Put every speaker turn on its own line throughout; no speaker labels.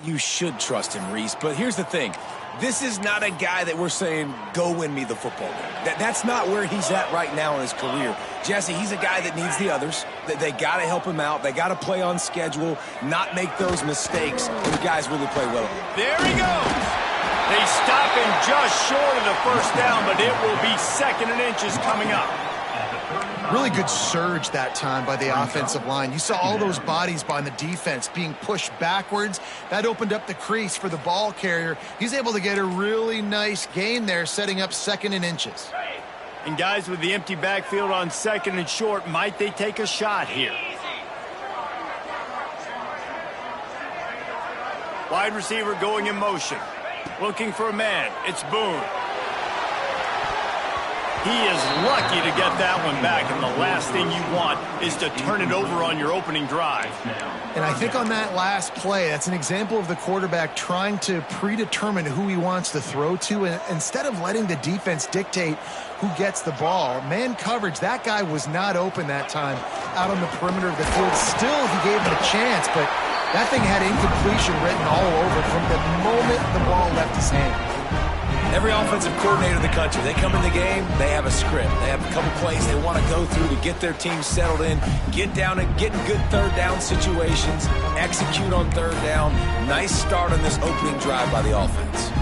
You should trust him, Reese. But here's the thing. This is not a guy that we're saying, go win me the football game. That's not where he's at right now in his career. Jesse, he's a guy that needs the others. They got to help him out. They got to play on schedule, not make those mistakes when the guys really play well.
There he goes. They stop him just short of the first down, but it will be 2nd and inches coming up.
Really good surge that time by the offensive line. You saw all those bodies by the defense being pushed backwards. That opened up the crease for the ball carrier. He's able to get a really nice gain there, setting up 2nd and inches.
And guys with the empty backfield on 2nd and short, might they take a shot here? Wide receiver going in motion. Looking for a man. It's Boone. He is lucky to get that one back, and the last thing you want is to turn it over on your opening drive.
And I think on that last play, that's an example of the quarterback trying to predetermine who he wants to throw to, and instead of letting the defense dictate who gets the ball. Man coverage, that guy was not open that time out on the perimeter of the field. Still, he gave him a chance, but that thing had incompletion written all over from the moment the ball left his hand.
Every offensive coordinator in the country, they come in the game, they have a script. They have a couple plays they want to go through to get their team settled in, get down and get in good third down situations, execute on third down. Nice start on this opening drive by the offense.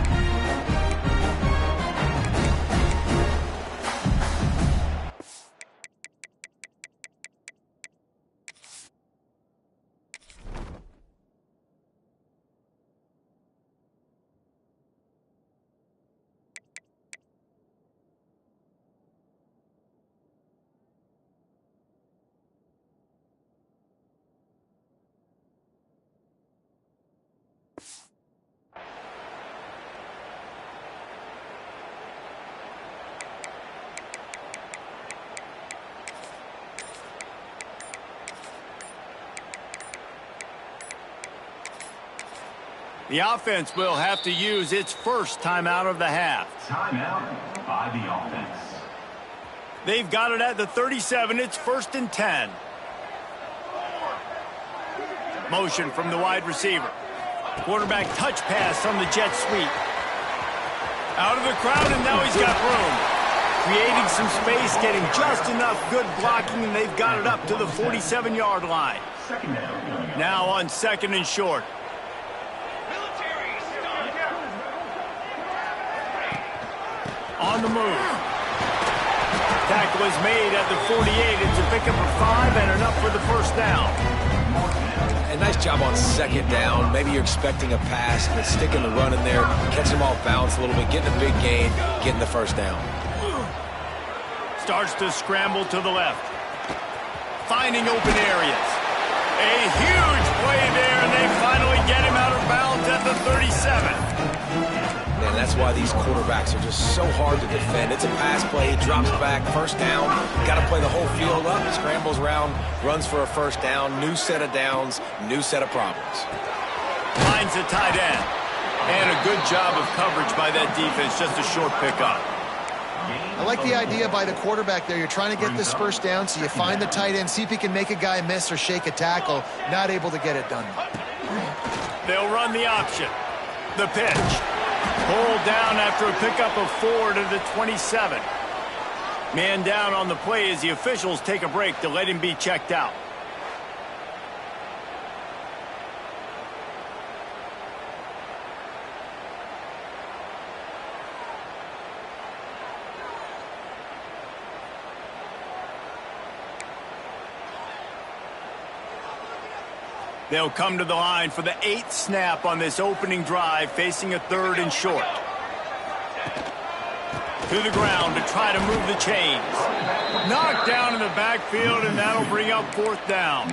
The offense will have to use its first timeout of the half.
Timeout by the offense.
They've got it at the 37. It's 1st and 10. Motion from the wide receiver. Quarterback touch pass on the jet sweep. Out of the crowd, and now he's got room. Creating some space, getting just enough good blocking, and they've got it up to the 47-yard line. Now on 2nd and short. On the move. Tackle is made at the 48. It's a pickup of 5 and enough for the first down.
A nice job on 2nd down. Maybe you're expecting a pass, but sticking the run in there, catching them off balance a little bit, getting a big gain, getting the first down.
Starts to scramble to the left. Finding open areas. A huge play there, and they finally get him out of bounds at the 37.
And that's why these quarterbacks are just so hard to defend. It's a pass play, drops back, first down. Got to play the whole field up, scrambles around, runs for a first down. New set of downs, new set of problems.
Finds a tight end. And a good job of coverage by that defense, just a short pickup.
I like the idea by the quarterback there. You're trying to get this first down, so you find the tight end, see if he can make a guy miss or shake a tackle. Not able to get it done.
They'll run the option. The pitch. Pulled down after a pickup of 4 to the 27. Man down on the play as the officials take a break to let him be checked out. They'll come to the line for the 8th snap on this opening drive, facing a 3rd and short. To the ground to try to move the chains. Knocked down in the backfield, and that'll bring up 4th down.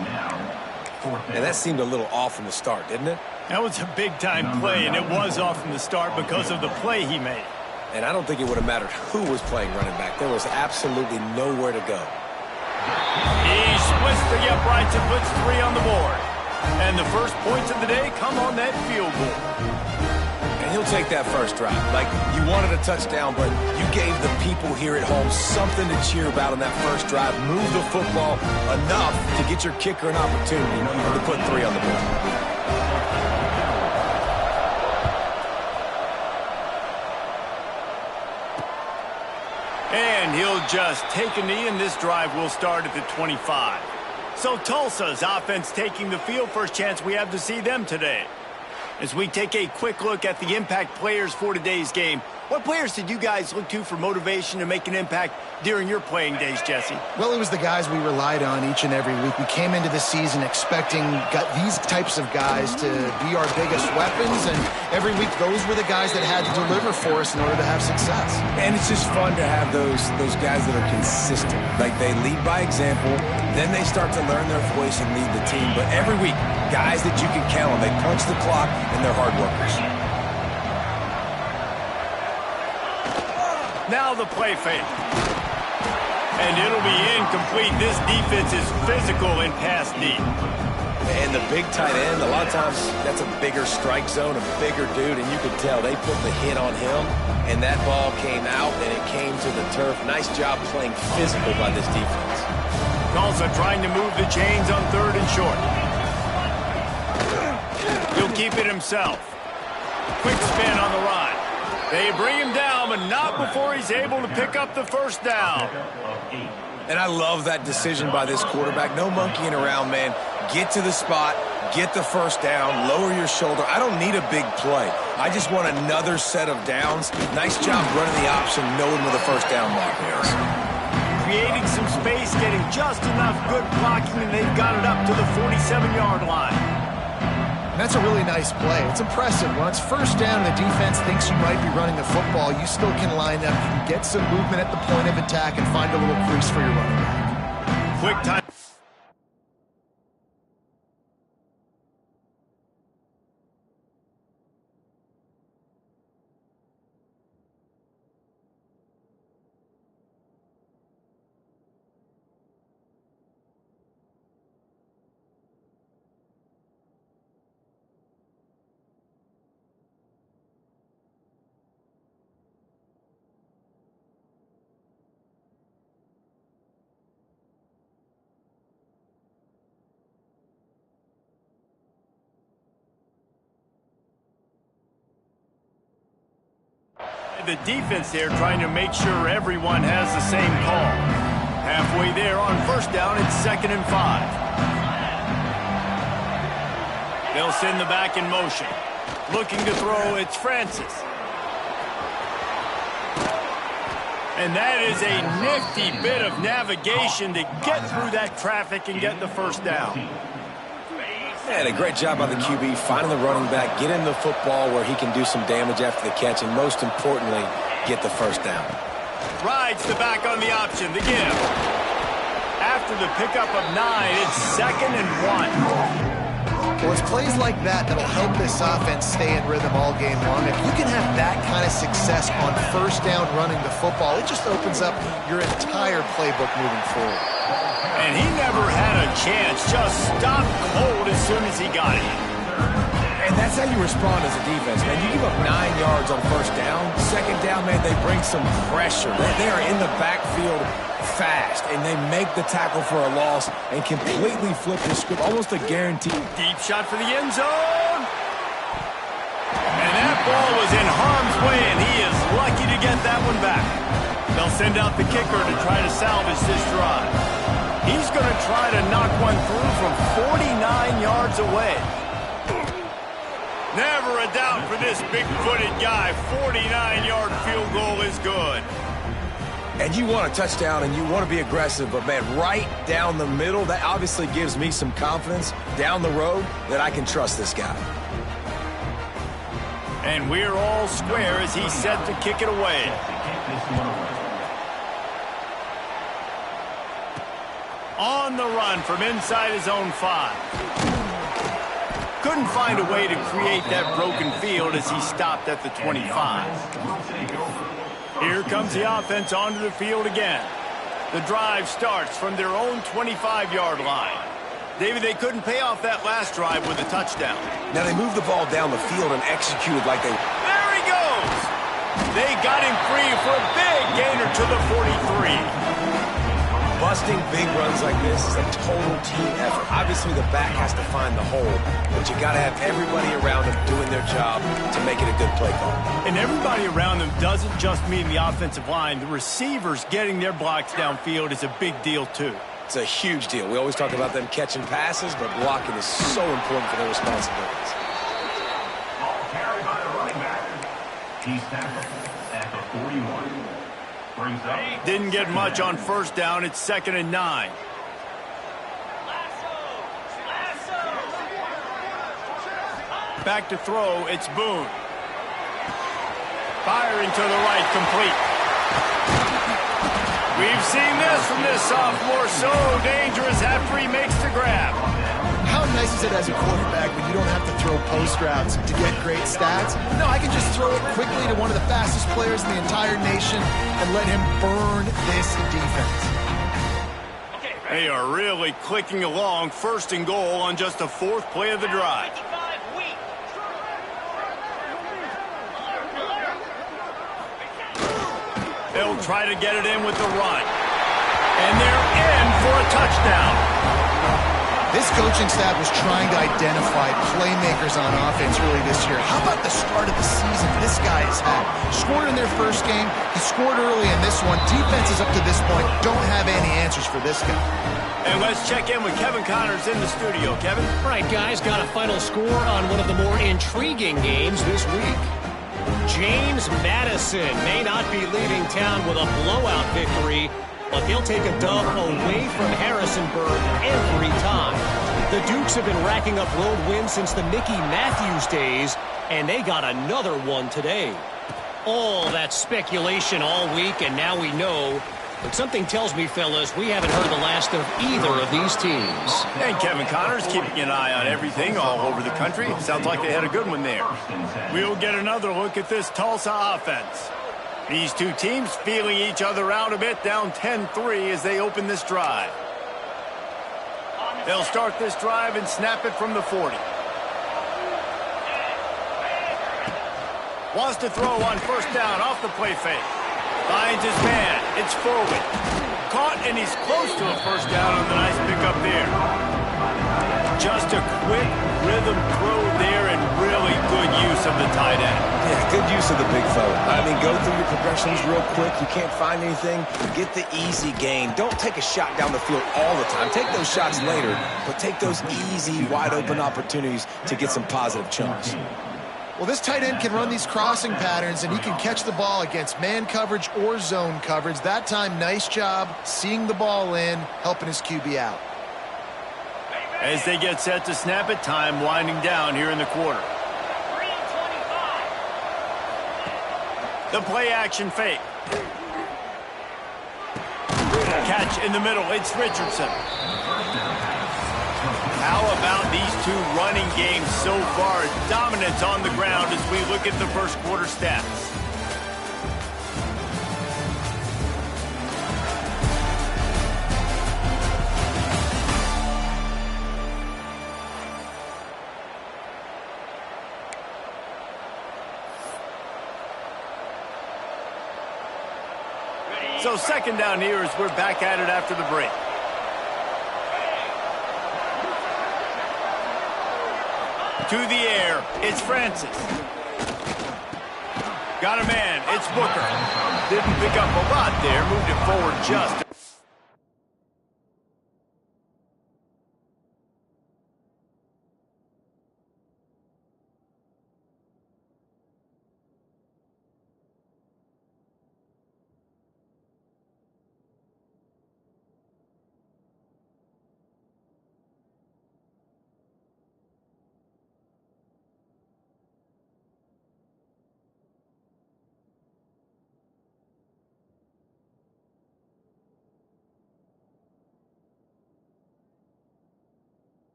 And that seemed a little off from the start, didn't it?
That was a big-time play, and it was off from the start because of the play he made.
And I don't think it would have mattered who was playing running back. There was absolutely nowhere to go.
He splits the uprights and puts 3 on the board. And the first points of the day come on that field goal.
And he'll take that first drive. Like, you wanted a touchdown, but you gave the people here at home something to cheer about on that first drive. Move the football enough to get your kicker an opportunity and to put 3 on the board.
And he'll just take a knee, and this drive will start at the 25. So Tulsa's offense taking the field. First chance we have to see them today. As we take a quick look at the impact players for today's game, what players did you guys look to for motivation to make an impact during your playing days, Jesse?
Well, it was the guys we relied on each and every week. We came into the season expecting these types of guys to be our biggest weapons, and every week those were the guys that had to deliver for us in order to have success.
And it's just fun to have those guys that are consistent. Like, they lead by example, then they start to learn their voice and lead the team. But every week, guys that you can count on, they punch the clock, and they're hard workers.
Now the play fake. And it'll be incomplete. This defense is physical and pass deep.
And the big tight end, a lot of times that's a bigger strike zone, a bigger dude, and you could tell they put the hit on him, and that ball came out, and it came to the turf. Nice job playing physical by this defense.
Tulsa trying to move the chains on 3rd and short. He'll keep it himself. Quick spin on the run. They bring him down, but not before he's able to pick up the first down.
And I love that decision by this quarterback. No monkeying around, man. Get to the spot, get the first down, lower your shoulder. I don't need a big play. I just want another set of downs. Nice job running the option, knowing where the first down mark is.
Creating some space, getting just enough good blocking, and they've got it up to the 47-yard line.
And that's a really nice play. It's impressive. When it's first down and the defense thinks you might be running the football, you still can line up, you can get some movement at the point of attack and find a little crease for your running back.
Quick time. The defense there trying to make sure everyone has the same call. Halfway there on first down, it's 2nd and 5. They'll send the back in motion. Looking to throw, it's Francis. And that is a nifty bit of navigation to get through that traffic and get the first down.
And a great job by the QB, finding the running back, get him the football where he can do some damage after the catch, and most importantly, get the first down.
Rides the back on the option, the give. After the pickup of 9, it's 2nd and 1.
Well, it's plays like that that'll help this offense stay in rhythm all game long. If you can have that kind of success on first down running the football, it just opens up your entire playbook moving forward.
And he never had a chance, just stopped cold as soon as he got it.
And that's how you respond as a defense, man. You give up 9 yards on first down. Second down, man, they bring some pressure. They are in the backfield fast, and they make the tackle for a loss and completely flip the script, almost a guarantee.
Deep shot for the end zone. And that ball was in harm's way, and he is lucky to get that one back. They'll send out the kicker to try to salvage this drive. He's going to try to knock one through from 49 yards away. Never a doubt for this big-footed guy. 49-yard field goal is good.
And you want a touchdown and you want to be aggressive, but, man, right down the middle, that obviously gives me some confidence down the road that I can trust this guy.
And we're all square as he's set to kick it away. On the run from inside his own 5. Couldn't find a way to create that broken field as he stopped at the 25. Here comes the offense onto the field again. The drive starts from their own 25-yard line. David, they couldn't pay off that last drive with a touchdown.
Now they moved the ball down the field and executed like they...
There he goes! They got him free for a big gainer to the 43.
Busting big runs like this is a total team effort. Obviously, the back has to find the hole, but you got to have everybody around him doing their job to make it a good play call.
And everybody around them doesn't just mean the offensive line. The receivers getting their blocks downfield is a big deal, too.
It's a huge deal. We always talk about them catching passes, but blocking is so important for their responsibilities.
Ball carried by the running back. He's tackled at the 41. Brings up.
Didn't get much on first down. It's 2nd and 9. Back to throw. It's Boone. Firing to the right, complete. We've seen this from this sophomore. So dangerous after he makes the grab.
How nice is it as a quarterback when you don't have to throw post routes to get great stats? No, I can just throw it quickly to one of the fastest players in the entire nation and let him burn this defense.
They are really clicking along. 1st and goal on just the 4th play of the drive. They'll try to get it in with the run. And they're in for a touchdown.
This coaching staff was trying to identify playmakers on offense early this year. How about the start of the season this guy has had? Scored in their first game. He scored early in this one. Defenses up to this point don't have any answers for this guy.
And let's check in with Kevin Connors in the studio. Kevin?
All right, guys, got a final score on one of the more intriguing games this week. James Madison may not be leaving town with a blowout victory, but they'll take a dub away from Harrisonburg every time. The Dukes have been racking up road wins since the Mickey Matthews days, and they got another one today. All that speculation all week, and now we know. But something tells me, fellas, we haven't heard the last of either of these teams.
And Kevin Connors keeping an eye on everything all over the country. Sounds like they had a good one there. We'll get another look at this Tulsa offense. These two teams feeling each other out a bit, down 10-3 as they open this drive. They'll start this drive and snap it from the 40. Wants to throw on 1st down off the play fake. Finds his man. It's forward. Caught, and he's close to a 1st down on the nice pickup there. Just a quick rhythm throw there and really good use of the tight end.
Yeah, good use of the big fella. I mean, go through your progressions real quick. You can't find anything. Get the easy gain. Don't take a shot down the field all the time. Take those shots later, but take those easy, wide-open opportunities to get some positive chunks.
Well, this tight end can run these crossing patterns, and he can catch the ball against man coverage or zone coverage. That time, nice job seeing the ball in, helping his QB out.
As they get set to snap it, time winding down here in the quarter. The play action fake. Catch in the middle. It's Richardson. How about these two running games so far? Dominance on the ground as we look at the 1st quarter stats. So 2nd down here as we're back at it after the break. To the air, it's Francis. Got a man, it's Booker. Didn't pick up a lot there, moved it forward just.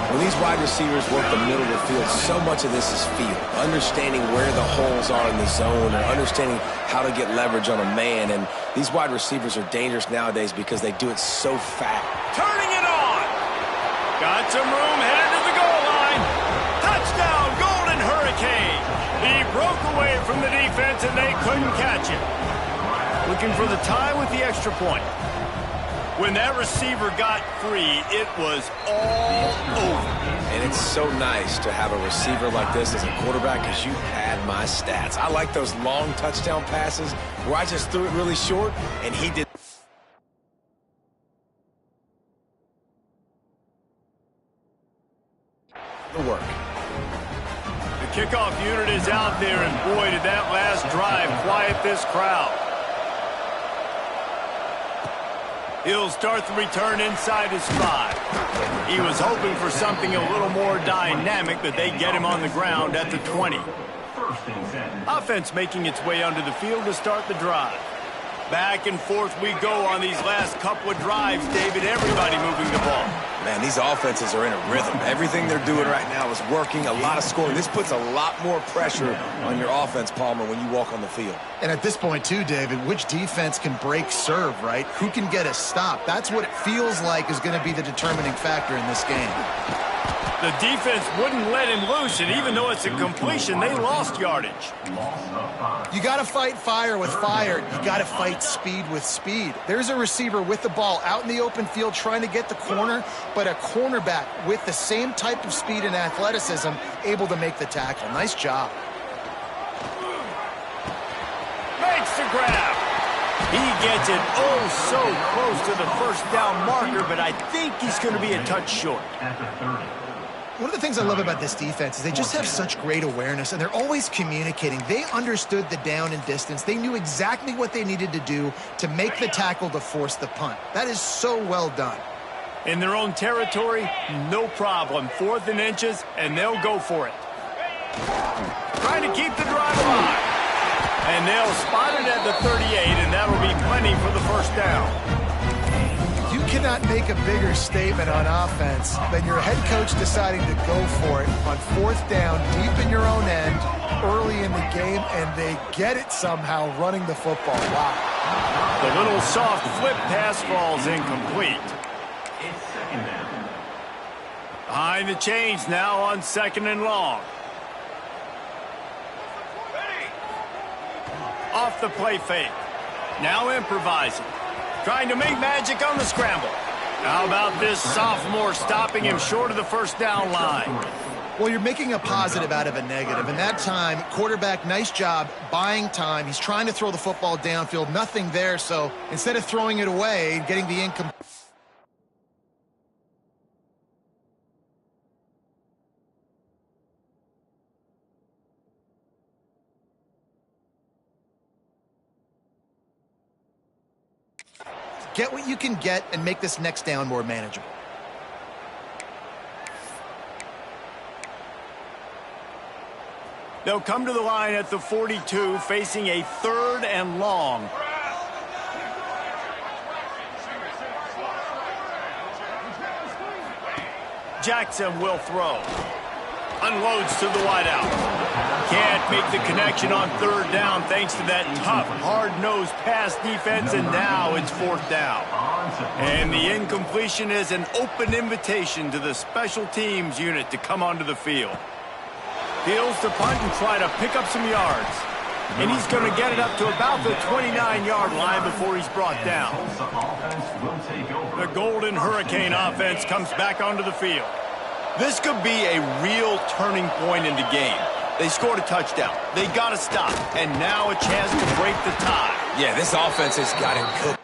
When these wide receivers work the middle of the field, so much of this is feel. Understanding where the holes are in the zone or understanding how to get leverage on a man. And these wide receivers are dangerous nowadays because they do it so fast.
Turning it on. Got some room, headed to the goal line. Touchdown, Golden Hurricane. He broke away from the defense and they couldn't catch him. Looking for the tie with the extra point. When that receiver got free, it was all over.
And it's so nice to have a receiver like this as a quarterback because you pad my stats. I like those long touchdown passes where I just threw it really short and he did the work.
The kickoff unit is out there, and boy, did that last drive quiet this crowd. He'll start the return inside his 5. He was hoping for something a little more dynamic, but they get him on the ground at the 20. Offense making its way onto the field to start the drive. Back and forth we go on these last couple of drives, David. Everybody moving the ball.
Man, these offenses are in a rhythm. Everything they're doing right now is working, a lot of scoring. This puts a lot more pressure on your offense, Palmer, when you walk on the field.
And at this point, too, David, which defense can break serve, right? Who can get a stop? That's what it feels like is going to be the determining factor in this game.
The defense wouldn't let him loose, and even though it's a completion, they lost yardage.
You got to fight fire with fire. You got to fight speed with speed. There's a receiver with the ball out in the open field trying to get the corner, but a cornerback with the same type of speed and athleticism able to make the tackle. Nice job.
Makes the grab. He gets it so close to the first down marker, but I think he's going to be a touch short.
At the 30.
One of the things I love about this defense is they just have such great awareness, and they're always communicating. They understood the down and distance. They knew exactly what they needed to do to make the tackle to force the punt. That is so well done.
In their own territory, no problem. 4th and inches, and they'll go for it. Trying to keep the drive alive. And they'll spot it at the 38, and that'll be plenty for the first down.
You cannot make a bigger statement on offense than your head coach deciding to go for it on 4th down, deep in your own end, early in the game, and they get it somehow running the football. Wow.
The little soft flip pass falls incomplete.
It's 2nd down.
Behind the chains now on 2nd and long. Off the play fake. Now improvising. Trying to make magic on the scramble. How about this sophomore stopping him short of the first down line?
Well, you're making a positive out of a negative. And that time, quarterback, nice job buying time. He's trying to throw the football downfield. Nothing there. So instead of throwing it away and getting the incomplete. Get what you can get and make this next down more manageable.
They'll come to the line at the 42, facing a 3rd and long. Jackson will throw. Unloads to the wideout. Can't make the connection on 3rd down thanks to that tough, hard-nosed pass defense, and now it's 4th down. And the incompletion is an open invitation to the special teams unit to come onto the field. Fields to punt and try to pick up some yards. And he's going to get it up to about the 29-yard line before he's brought down. The Golden Hurricane offense comes back onto the field. This could be a real turning point in the game. They scored a touchdown. They got to stop. And now a chance to break the tie.
Yeah, this offense has got him cooked.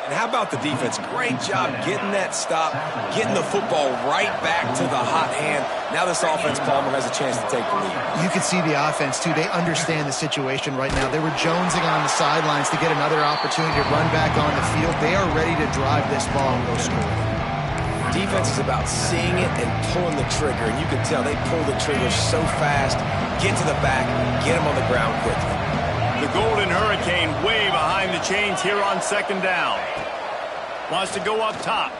And how about the defense? Great job getting that stop, getting the football right back to the hot hand. Now this offense, Palmer, has a chance to take the lead.
You can see the offense, too. They understand the situation right now. They were jonesing on the sidelines to get another opportunity to run back on the field. They are ready to drive this ball and go score.
Defense is about seeing it and pulling the trigger. And you can tell they pull the trigger so fast, get to the back, get them on the ground quickly.
The Golden Hurricane way behind the chains here on 2nd down. Wants to go up top.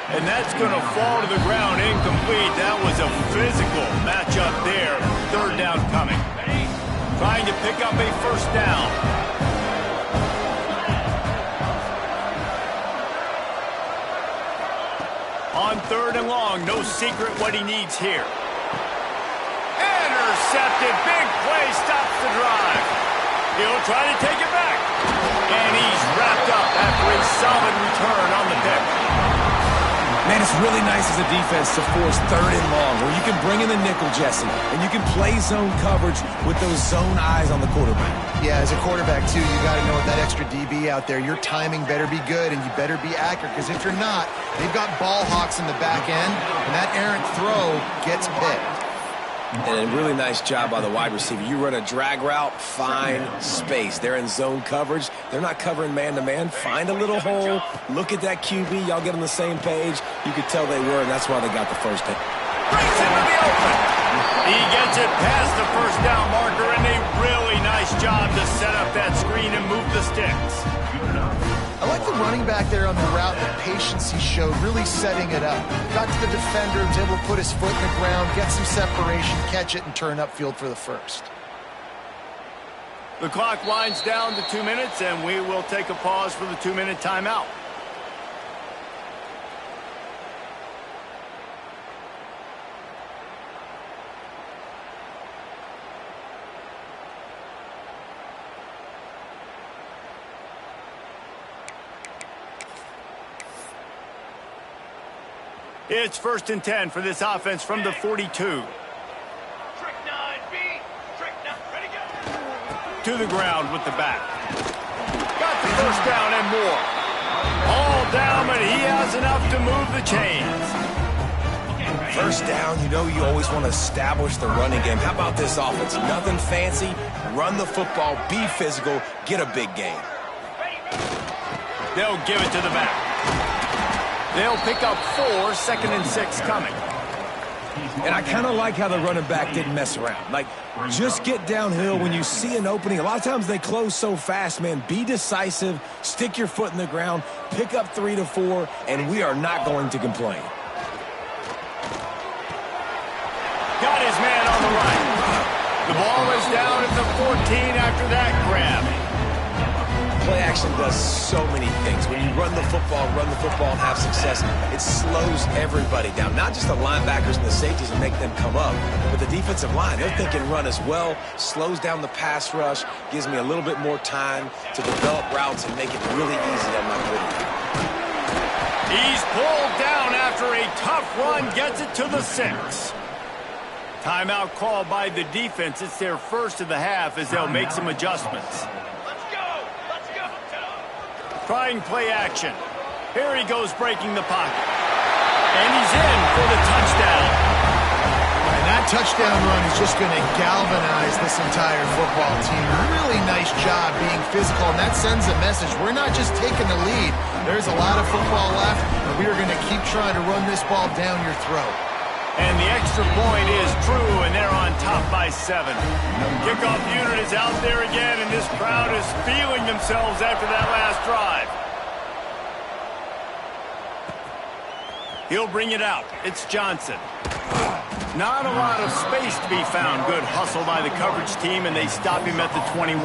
And that's going to fall to the ground incomplete. That was a physical matchup there. Third down coming. Trying to pick up a first down. On third and long, no secret what he needs here. Intercepted. Big play stops the drive. He'll try to take it back. And he's wrapped up after a solid return on the pick.
Man, it's really nice as a defense to force third and long, where you can bring in the nickel, Jesse, and you can play zone coverage with those zone eyes on the quarterback.
Yeah, as a quarterback, too, you got to know that extra DB out there. Your timing better be good, and you better be accurate, because if you're not, they've got ball hawks in the back end, and that errant throw gets picked.
And a really nice job by the wide receiver. You run a drag route, find space. They're in zone coverage. They're not covering man-to-man. Find a little hole. Look at that QB. Y'all get on the same page. You could tell they were, and that's why they got the first down.
Breaks into the open. He gets it past the first down marker, and a really nice job to set up that screen and move the sticks.
I like the running back there on the route, the patience he showed, really setting it up. Got to the defender, was able to put his foot in the ground, get some separation, catch it, and turn upfield for the first.
The clock winds down to 2 minutes, and we will take a pause for the 2-minute timeout. It's 1st and 10 for this offense from the 42.
Trick 9, B. Trick 9, ready, go.
To the ground with the back. Got the first down and more. All down, but he has enough to move the chains.
First down, you know you always want to establish the running game. How about this offense? Nothing fancy. Run the football, be physical, get a big gain.
They'll give it to the back. They'll pick up 4, 2nd and 6 coming.
And I kind of like how the running back didn't mess around. Like, just get downhill when you see an opening. A lot of times they close so fast, man. Be decisive, stick your foot in the ground, pick up 3 to 4, and we are not going to complain.
Got his man on the right. The ball is down at the 14 after that grab.
Play action does so many things. When you run the football and have success, it slows everybody down. Not just the linebackers and the safeties and make them come up, but the defensive line. They're thinking run as well, slows down the pass rush, gives me a little bit more time to develop routes and make it really easy on my quarterback.
He's pulled down after a tough run, gets it to the 6. Timeout called by the defense. It's their first of the half as they'll make some adjustments. Trying play action. Here he goes breaking the pocket. And he's in for the touchdown.
And that touchdown run is just going to galvanize this entire football team. Really nice job being physical, and that sends a message. We're not just taking the lead. There's a lot of football left, and we are going to keep trying to run this ball down your throat.
And the extra point is true, and they're on top by 7. Kickoff unit is out there again, and this crowd is feeling themselves after that last drive. He'll bring it out. It's Johnson. Not a lot of space to be found. Good hustle by the coverage team, and they stop him at the 21.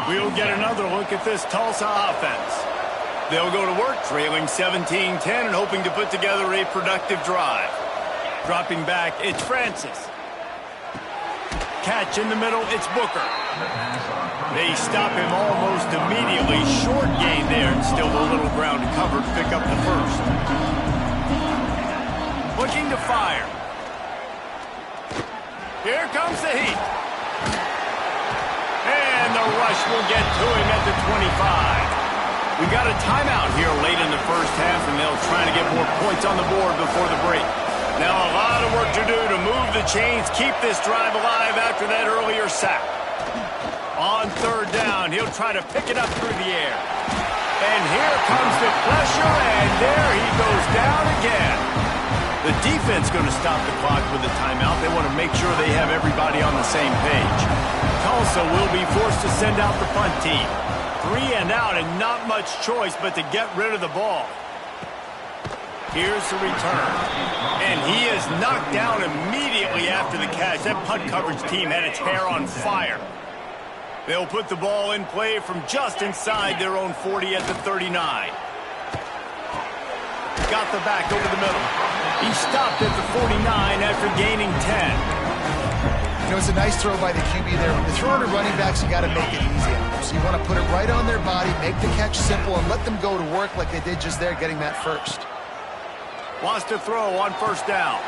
We'll get another look at this Tulsa offense. They'll go to work, trailing 17-10 and hoping to put together a productive drive. Dropping back, it's Francis. Catch in the middle, it's Booker. They stop him almost immediately. Short gain there, and still a little ground to cover to pick up the first. Looking to fire. Here comes the heat. And the rush will get to him at the 25. We got a timeout here late in the first half, and they'll try to get more points on the board before the break. Now a lot of work to do to move the chains, keep this drive alive after that earlier sack. On third down, he'll try to pick it up through the air. And here comes the pressure, and there he goes down again. The defense going to stop the clock with a timeout. They want to make sure they have everybody on the same page. Tulsa will be forced to send out the punt team. 3 and out, and not much choice but to get rid of the ball. Here's the return. And he is knocked down immediately after the catch. That punt coverage team had its hair on fire. They'll put the ball in play from just inside their own 40 at the 39. Got the back over the middle. He stopped at the 49 after gaining 10.
You know, it's a nice throw by the QB there. When you're throwing to running backs, you got to make it easy on them. So you want to put it right on their body, make the catch simple, and let them go to work like they did just there, getting that first.
Wants to throw on first down.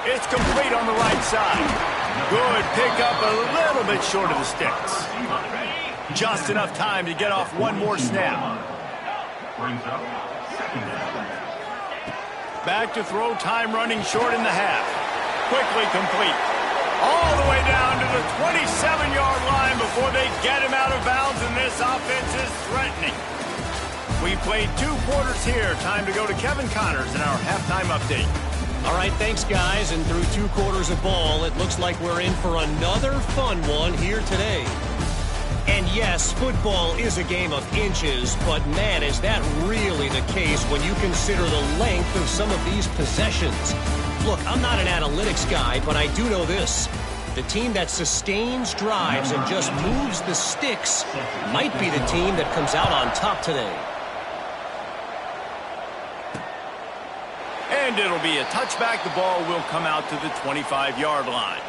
It's complete on the right side. Good pickup, a little bit short of the sticks. Just enough time to get off one more snap. Back to throw, time running short in the half. Quickly complete. All the way down to the 27-yard line before they get him out of bounds, and this offense is threatening. We played 2 quarters here. Time to go to Kevin Connors in our halftime update.
All right, thanks, guys. And through 2 quarters of ball, it looks like we're in for another fun one here today. And yes, football is a game of inches, but man, is that really the case when you consider the length of some of these possessions. Look, I'm not an analytics guy, but I do know this. The team that sustains drives and just moves the sticks might be the team that comes out on top today.
And it'll be a touchback. The ball will come out to the 25-yard line.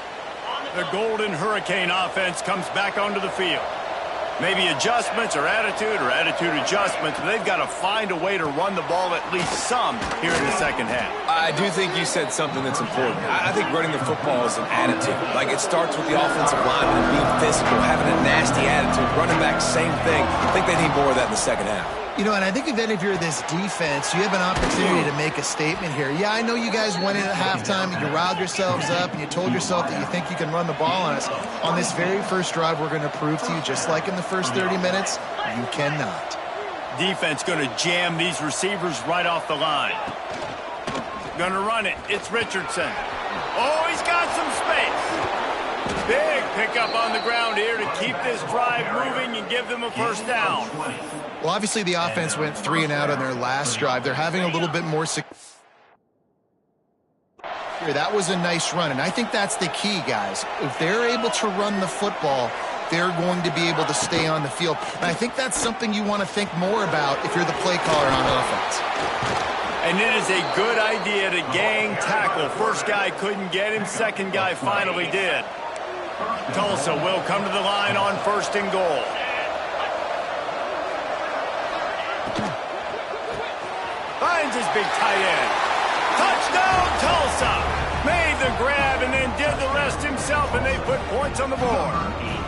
The Golden Hurricane offense comes back onto the field. Maybe adjustments or attitude adjustments, but they've got to find a way to run the ball at least some here in the second half.
I do think you said something that's important. I think running the football is an attitude. Like, it starts with the offensive lineman and being physical, having a nasty attitude. Running back, same thing. I think they need more of that in the second half.
You know, and I think if you're this defense, you have an opportunity to make a statement here. Yeah, I know you guys went in at halftime and you riled yourselves up and you told yourself that you think you can run the ball on us. On this very first drive, we're going to prove to you, just like in the first 30 minutes, you cannot.
Defense going to jam these receivers right off the line. Going to run it. It's Richardson. Oh, he's got some space. Big pickup on the ground here to keep this drive moving and give them a first down.
Well, obviously the offense went 3 and out on their last drive. They're having a little bit more success. That was a nice run, and I think that's the key, guys. If they're able to run the football, they're going to be able to stay on the field. And I think that's something you want to think more about if you're the play caller on offense.
And it is a good idea to gang tackle. First guy couldn't get him, second guy finally did. Tulsa will come to the line on first and goal. Finds his big tight end. Touchdown, Tulsa! Made the grab and then did the rest himself, and they put points on the board.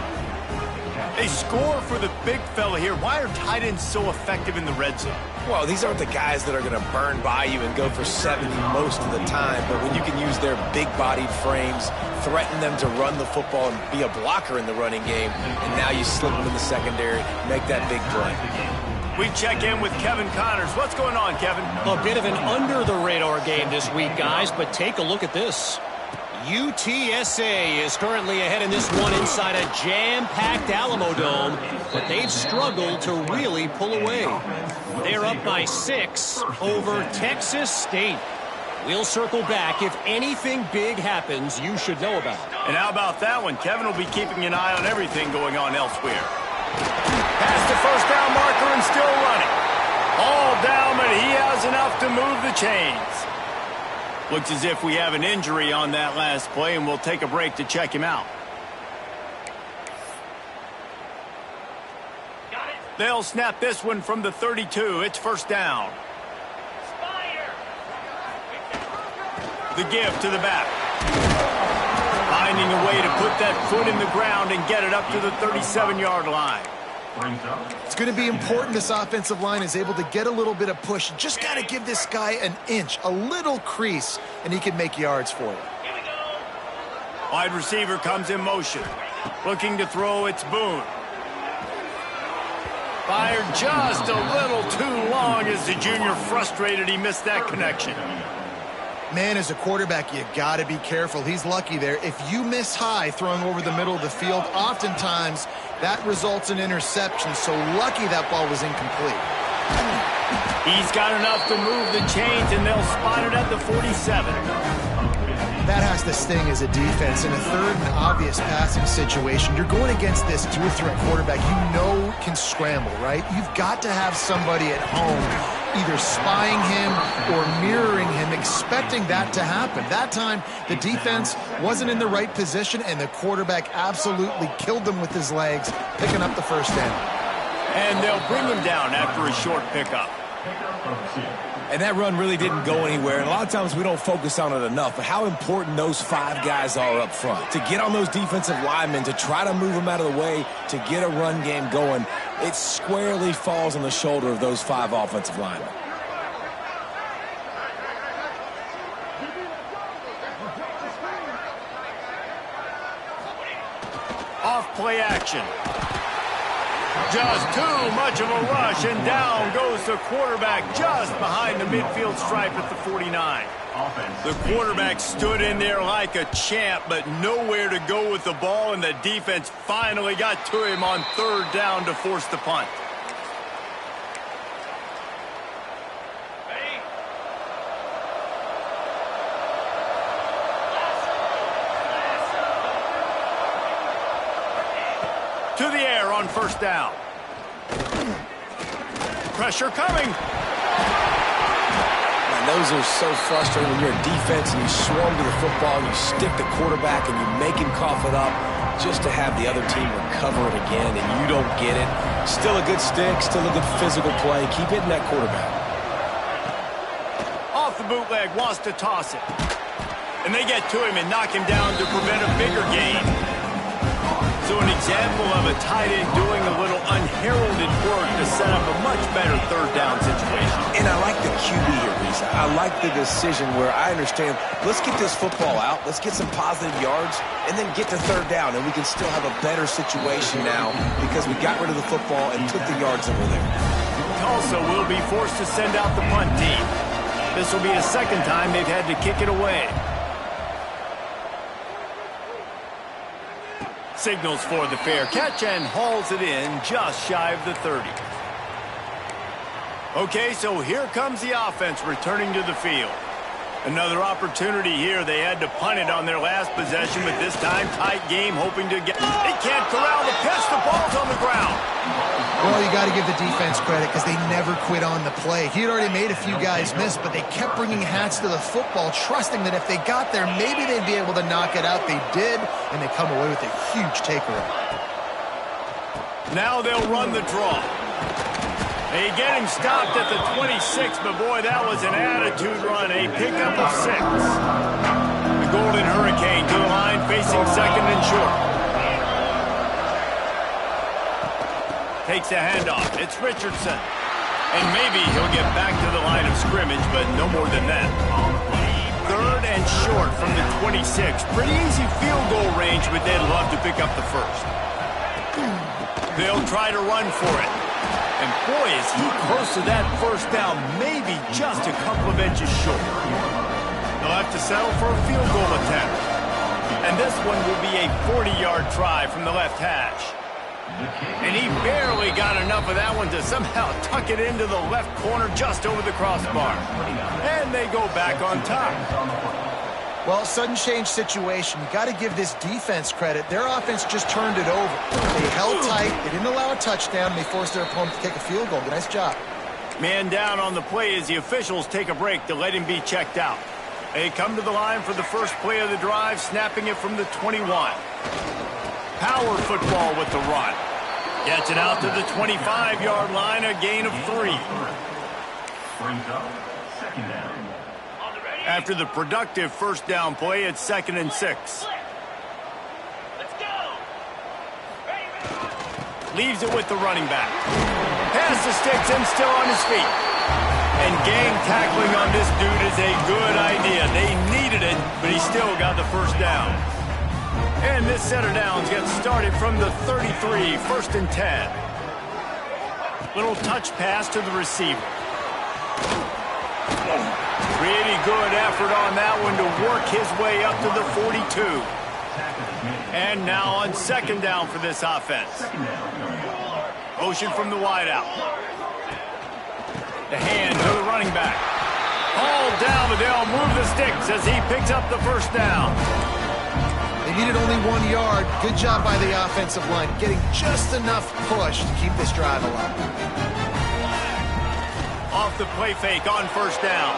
They score for the big fella here. Why are tight ends so effective in the red zone?
Well, these aren't the guys that are going to burn by you and go for 70 most of the time, but when you can use their big-bodied frames, threaten them to run the football and be a blocker in the running game, and now you slip them in the secondary, make that big play.
We check in with Kevin Connors. What's going on, Kevin?
A bit of an under-the-radar game this week, guys, but take a look at this. UTSA is currently ahead in this one inside a jam-packed Alamo Dome, but they've struggled to really pull away. They're up by 6 over Texas State. We'll circle back if anything big happens you should know about.
And how about that one? Kevin will be keeping an eye on everything going on elsewhere. Past the first down marker and still running. All down, but he has enough to move the chains. Looks as if we have an injury on that last play, and we'll take a break to check him out. They'll snap this one from the 32. It's first down. The give to the back. Finding a way to put that foot in the ground and get it up to the 37-yard line.
It's going to be important this offensive line is able to get a little bit of push. Just got to give this guy an inch, a little crease, and he can make yards for you.
Wide receiver comes in motion. Looking to throw, it's Boone. Fired just a little too long as the junior frustrated he missed that connection.
Man, as a quarterback, you got to be careful. He's lucky there. If you miss high throwing over the middle of the field, oftentimes that results in interception. So lucky that ball was incomplete.
He's got enough to move the chains, and they'll spot it at the 47.
That has to sting as a defense. In a third and obvious passing situation, you're going against this dual-threat quarterback you know can scramble, right? You've got to have somebody at home either spying him or mirroring him, expecting that to happen. That time, the defense wasn't in the right position, and the quarterback absolutely killed them with his legs, picking up the first down.
And they'll bring him down after a short pickup.
And that run really didn't go anywhere. And a lot of times we don't focus on it enough, but how important those 5 guys are up front. To get on those defensive linemen, to try to move them out of the way, to get a run game going, it squarely falls on the shoulder of those 5 offensive linemen.
Off play action. Just too much of a rush, and down goes the quarterback just behind the midfield stripe at the 49. The quarterback stood in there like a champ, but nowhere to go with the ball, and the defense finally got to him on third down to force the punt. To the air on first down. Pressure coming.
Man, those are so frustrating when you're a defense and you swarm to the football, you stick the quarterback and you make him cough it up just to have the other team recover it again, and you don't get it. Still a good stick, still a good physical play. Keep hitting that quarterback.
Off the bootleg, wants to toss it. And they get to him and knock him down to prevent a bigger gain. So an example of a tight end doing a little unheralded work to set up a much better third down situation.
And I like the QB here, Reza. I like the decision where I understand, let's get this football out, let's get some positive yards, and then get to third down, and we can still have a better situation now because we got rid of the football and took the yards over there.
Tulsa will be forced to send out the punt team. This will be a second time they've had to kick it away. Signals for the fair catch and hauls it in just shy of the 30. Okay, so here comes the offense returning to the field. Another opportunity here. They had to punt it on their last possession, but this time tight game, hoping to get... They can't corral the pitch. The ball's on the ground.
Well, you got to give the defense credit because they never quit on the play. He had already made a few guys miss, but they kept bringing hats to the football, trusting that if they got there, maybe they'd be able to knock it out. They did, and they come away with a huge takeaway.
Now they'll run the draw. They get him stopped at the 26, but boy, that was an attitude run, a pickup of 6. The Golden Hurricane to the line, facing second and short. Takes a handoff. It's Richardson. And maybe he'll get back to the line of scrimmage, but no more than that. Third and short from the 26. Pretty easy field goal range, but they'd love to pick up the first. They'll try to run for it. And boy, is he close to that first down, maybe just a couple of inches short. They'll have to settle for a field goal attempt. And this one will be a 40-yard try from the left hash. And he barely got enough of that one to somehow tuck it into the left corner just over the crossbar. And they go back on top.
Well, sudden change situation. You got to give this defense credit. Their offense just turned it over. They held tight. They didn't allow a touchdown, and they forced their opponent to kick a field goal. Nice job.
Man down on the play as the officials take a break to let him be checked out. They come to the line for the first play of the drive, snapping it from the 21. Power football with the run. Gets it out to the 25-yard line, a gain of 3.
Brings up second down.
After the productive first down play, it's 2nd and 6. Leaves it with the running back. Pass the sticks and still on his feet. And gang tackling on this dude is a good idea. They needed it, but he still got the first down. And this set of downs gets started from the 33, 1st and 10. Little touch pass to the receiver. Pretty good effort on that one to work his way up to the 42. And now on 2nd down for this offense. Motion from the wideout. The hand to the running back. All down, but they'll move the sticks as he picks up the first down.
They needed only 1 yard. Good job by the offensive line, getting just enough push to keep this drive alive.
Off the play fake on first down.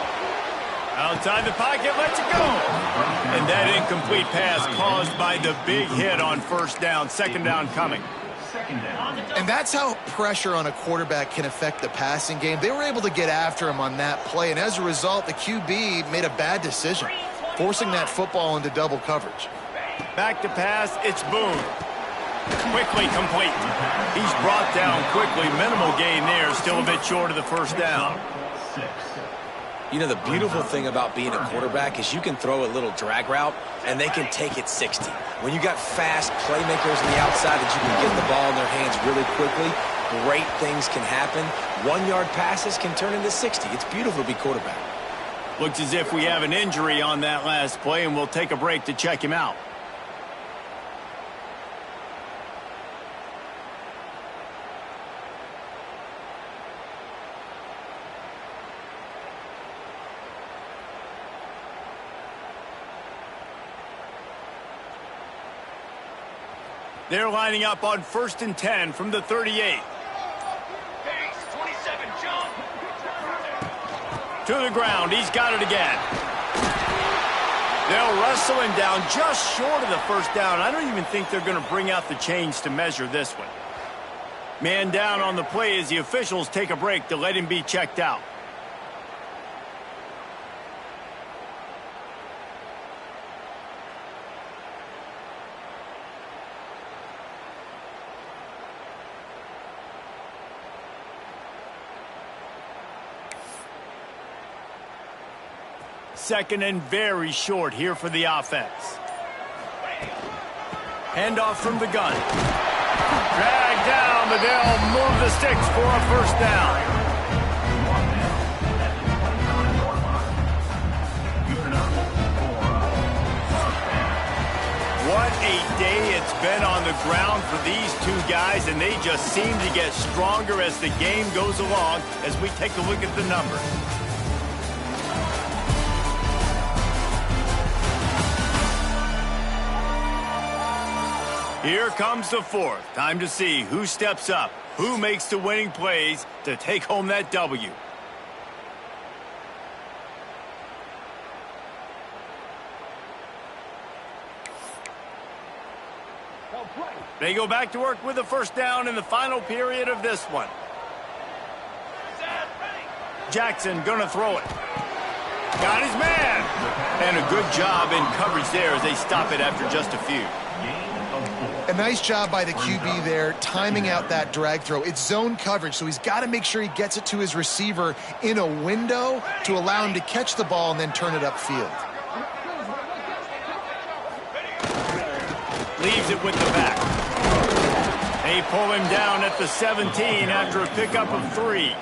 Outside the pocket, lets it go. And that incomplete pass caused by the big hit on first down. Second down coming.
And that's how pressure on a quarterback can affect the passing game. They were able to get after him on that play, and as a result, the QB made a bad decision, forcing that football into double coverage.
Back to pass, it's Boone. Quickly complete. He's brought down quickly. Minimal gain there, still a bit short of the first down.
You know, the beautiful thing about being a quarterback is you can throw a little drag route, and they can take it 60. When you got fast playmakers on the outside that you can get the ball in their hands really quickly, great things can happen. 1 yard passes can turn into 60. It's beautiful to be quarterback.
Looks as if we have an injury on that last play, and we'll take a break to check him out. They're lining up on 1st and 10 from the 38. To the ground. He's got it again. They'll wrestle him down just short of the first down. I don't even think they're going to bring out the chains to measure this one. Man down on the play as the officials take a break to let him be checked out. Second and very short here for the offense. Handoff from the gun. Dragged down, but they'll move the sticks for a first down. What a day it's been on the ground for these two guys, and they just seem to get stronger as the game goes along as we take a look at the numbers. Here comes the fourth. Time to see who steps up, who makes the winning plays to take home that W. They go back to work with a first down in the final period of this one. Jackson gonna throw it. Got his man. And a good job in coverage there as they stop it after just a few.
A nice job by the QB there, timing out that drag throw. It's zone coverage, so he's got to make sure he gets it to his receiver in a window to allow him to catch the ball and then turn it upfield.
Leaves it with the back. They pull him down at the 17 after a pickup of 3.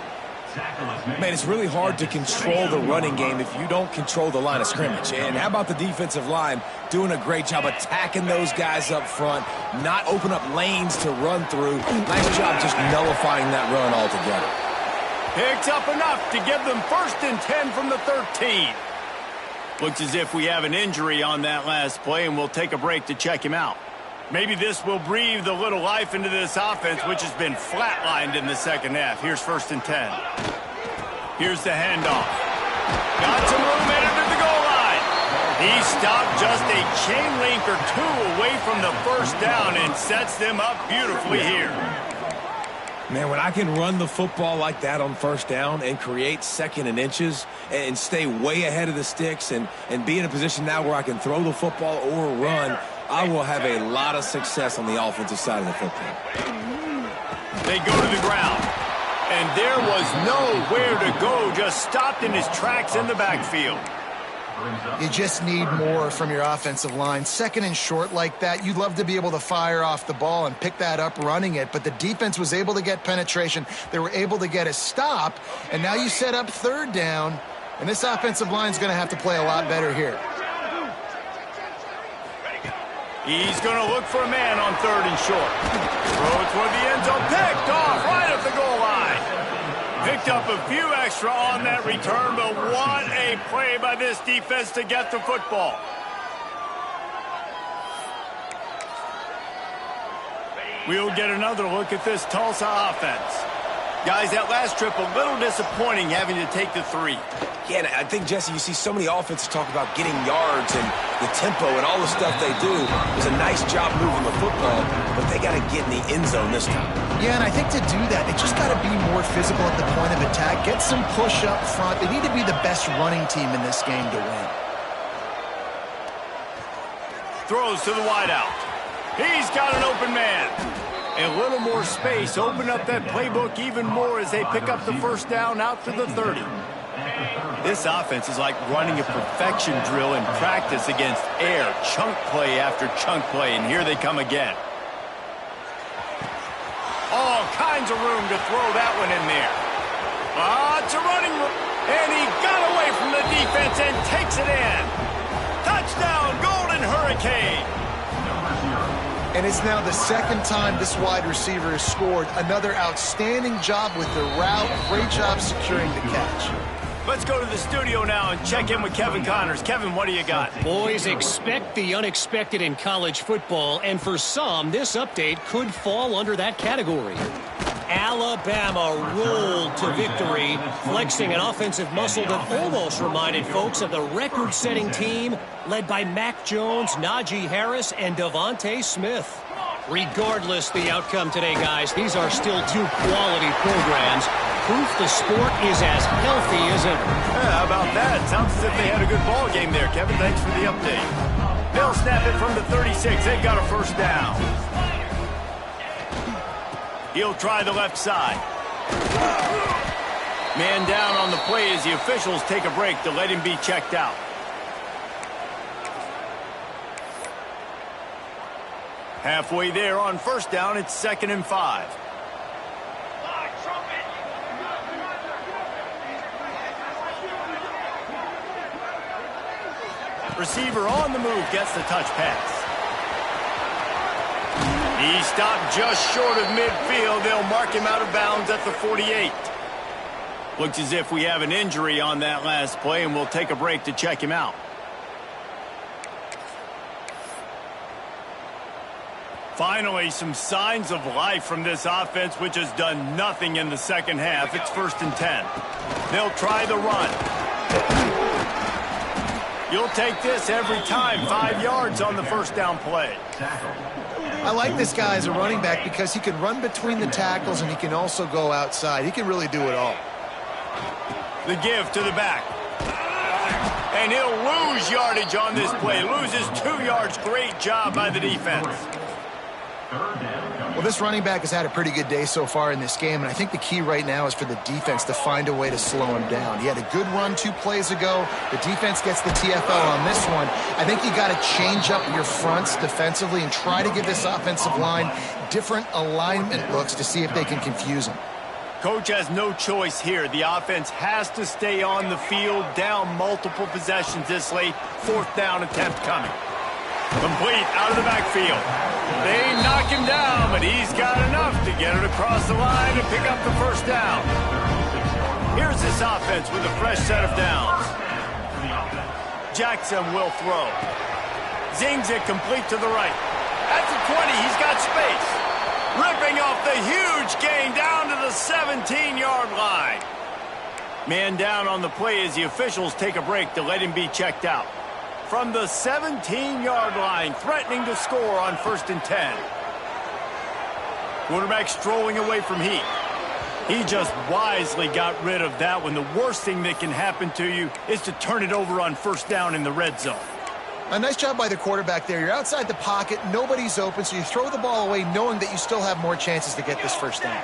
Man, it's really hard to control the running game if you don't control the line of scrimmage. And how about the defensive line doing a great job attacking those guys up front, not open up lanes to run through. Nice job just nullifying that run altogether.
Picks up enough to give them 1st and 10 from the 13. Looks as if we have an injury on that last play, and we'll take a break to check him out. Maybe this will breathe a little life into this offense, which has been flatlined in the second half. Here's 1st and 10. Here's the handoff. Got some room headed to the goal line. He stopped just a chain link or 2 away from the first down and sets them up beautifully here.
Man, when I can run the football like that on first down and create 2nd and inches and stay way ahead of the sticks and be in a position now where I can throw the football or run, I will have a lot of success on the offensive side of the football.
They go to the ground. And there was nowhere to go, just stopped in his tracks in the backfield.
You just need more from your offensive line. 2nd and short like that, you'd love to be able to fire off the ball and pick that up running it, but the defense was able to get penetration. They were able to get a stop, and now you set up 3rd down, and this offensive line is going to have to play a lot better here.
He's going to look for a man on 3rd and short. Throw toward the end zone, picked off right at the goal line. Picked up a few extra on that return, but what a play by this defense to get the football. We'll get another look at this Tulsa offense. Guys, that last trip a little disappointing having to take the 3.
Yeah, and I think, Jesse, you see so many offenses talk about getting yards and the tempo and all the stuff they do. It was a nice job moving the football, but they got to get in the end zone this time.
Yeah, and I think to do that, they just got to be more physical at the point of attack, get some push up front. They need to be the best running team in this game to win.
Throws to the wideout. He's got an open man. A little more space. Open up that playbook even more as they pick up the first down out to the 30. This offense is like running a perfection drill in practice against air. Chunk play after chunk play, and here they come again. All kinds of room to throw that one in there. It's a running room. And he got away from the defense and takes it in. Touchdown, Golden Hurricane.
And it's now the second time this wide receiver has scored. Another outstanding job with the route. Great job securing the catch.
Let's go to the studio now and check in with Kevin Connors. Kevin, what do you got?
Boys, expect the unexpected in college football, and for some, this update could fall under that category. Alabama rolled to victory, flexing an offensive muscle that almost reminded folks of the record-setting team led by Mac Jones, Najee Harris, and Devontae Smith. Regardless the outcome today, guys, these are still 2 quality programs. Proof the sport is as healthy as ever.
Yeah, how about that? Sounds as if they had a good ball game there, Kevin. Thanks for the update. They'll snap it from the 36. They've got a first down. He'll try the left side. Man down on the play as the officials take a break to let him be checked out. Halfway there on first down, it's 2nd and 5. Receiver on the move gets the touch pass. He stopped just short of midfield. They'll mark him out of bounds at the 48. Looks as if we have an injury on that last play, and we'll take a break to check him out. Finally, some signs of life from this offense, which has done nothing in the second half. It's 1st and 10. They'll try the run. You'll take this every time. 5 yards on the first down play.
I like this guy as a running back because he can run between the tackles and he can also go outside. He can really do it all.
The give to the back. And he'll lose yardage on this play. Loses 2 yards. Great job by the defense.
Well, this running back has had a pretty good day so far in this game, and I think the key right now is for the defense to find a way to slow him down. He had a good run 2 plays ago. The defense gets the TFL on this one. I think you got to change up your fronts defensively and try to give this offensive line different alignment looks to see if they can confuse him.
Coach has no choice here. The offense has to stay on the field, down multiple possessions this late. 4th down attempt coming. Complete out of the backfield. They knock him down, but he's got enough to get it across the line and pick up the first down. Here's this offense with a fresh set of downs. Jackson will throw. Zings it complete to the right. At the 20, he's got space. Ripping off the huge gain down to the 17-yard line. Man down on the play as the officials take a break to let him be checked out. From the 17-yard line, threatening to score on 1st and 10. Quarterback strolling away from heat. He just wisely got rid of that one. The worst thing that can happen to you is to turn it over on 1st down in the red zone.
A nice job by the quarterback there. You're outside the pocket, nobody's open, so you throw the ball away knowing that you still have more chances to get this first down.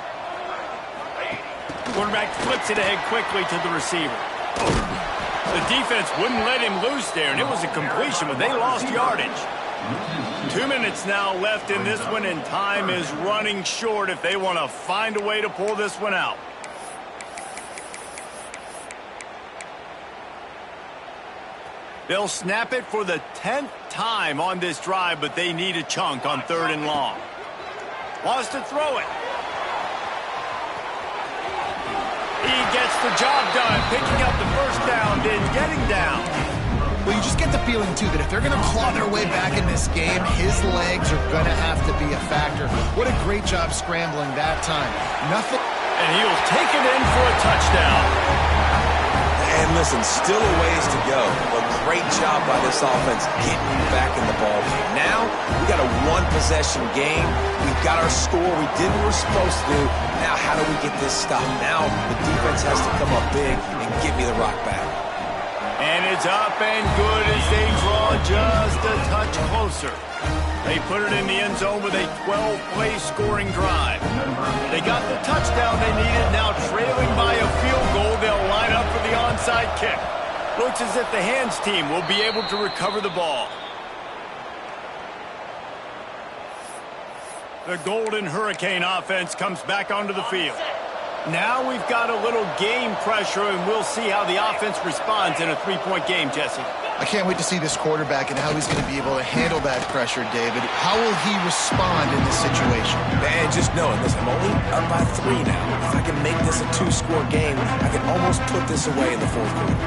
Quarterback flips it ahead quickly to the receiver. The defense wouldn't let him loose there, and it was a completion, but they lost yardage. 2 minutes now left in this one, and time is running short if they want to find a way to pull this one out. They'll snap it for the 10th time on this drive, but they need a chunk on 3rd and long. Wants to throw it. He the job done, picking up the first down, then getting down.
Well, you just get the feeling, too, that if they're going to claw their way back in this game, his legs are going to have to be a factor. What a great job scrambling that time. Nothing.
And he'll take it in for a touchdown.
And listen, still a ways to go, but great job by this offense getting you back in the ballgame. Now, we got a one-possession game. We've got our score. We did what we're supposed to do. Now, how do we get this stopped? Now, the defense has to come up big and give me the rock back.
And it's up and good as they draw just a touch closer. They put it in the end zone with a 12-play scoring drive. They got the touchdown they needed. Now trailing by a field goal, they'll line up for the onside kick. Looks as if the hands team will be able to recover the ball. The Golden Hurricane offense comes back onto the field. Now we've got a little game pressure, and we'll see how the offense responds in a three-point game, Jesse.
I can't wait to see this quarterback and how he's going to be able to handle that pressure, David. How will he respond in this situation?
Man, just knowing, listen, I'm only up by 3 now. If I can make this a 2-score game, I can almost put this away in the fourth quarter.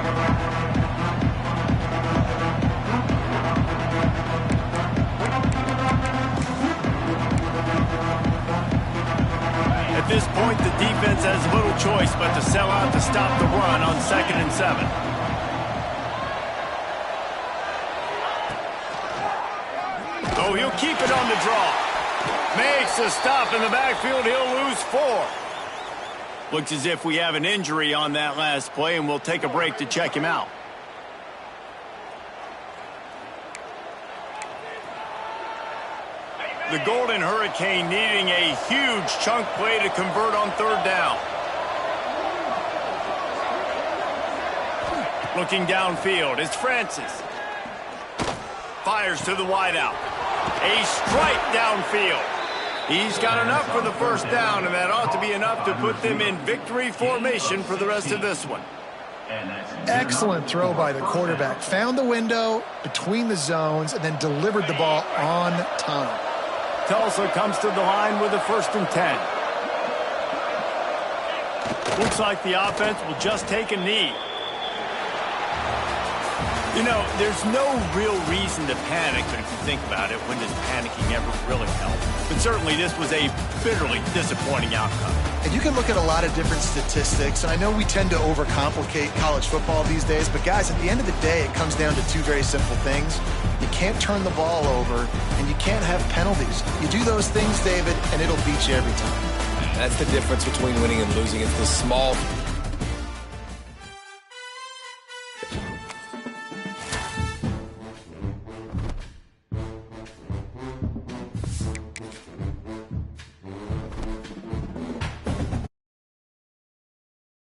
At this point, the defense has little choice but to sell out to stop the run on 2nd and 7. Oh, he'll keep it on the draw. Makes a stop in the backfield. He'll lose 4. Looks as if we have an injury on that last play, and we'll take a break to check him out. The Golden Hurricane needing a huge chunk play to convert on 3rd down. Looking downfield, it's Francis. Fires to the wideout. A strike downfield. He's got enough for the first down, and that ought to be enough to put them in victory formation for the rest of this one.
Excellent throw by the quarterback. Found the window between the zones and then delivered the ball on time.
Tulsa comes to the line with a 1st and 10. Looks like the offense will just take a knee. You know, there's no real reason to panic, but if you think about it, when does panicking ever really help? But certainly this was a bitterly disappointing outcome.
And you can look at a lot of different statistics, and I know we tend to overcomplicate college football these days, but guys, at the end of the day, it comes down to 2 very simple things. You can't turn the ball over, and you can't have penalties. You do those things, David, and it'll beat you every time.
That's the difference between winning and losing. It's the small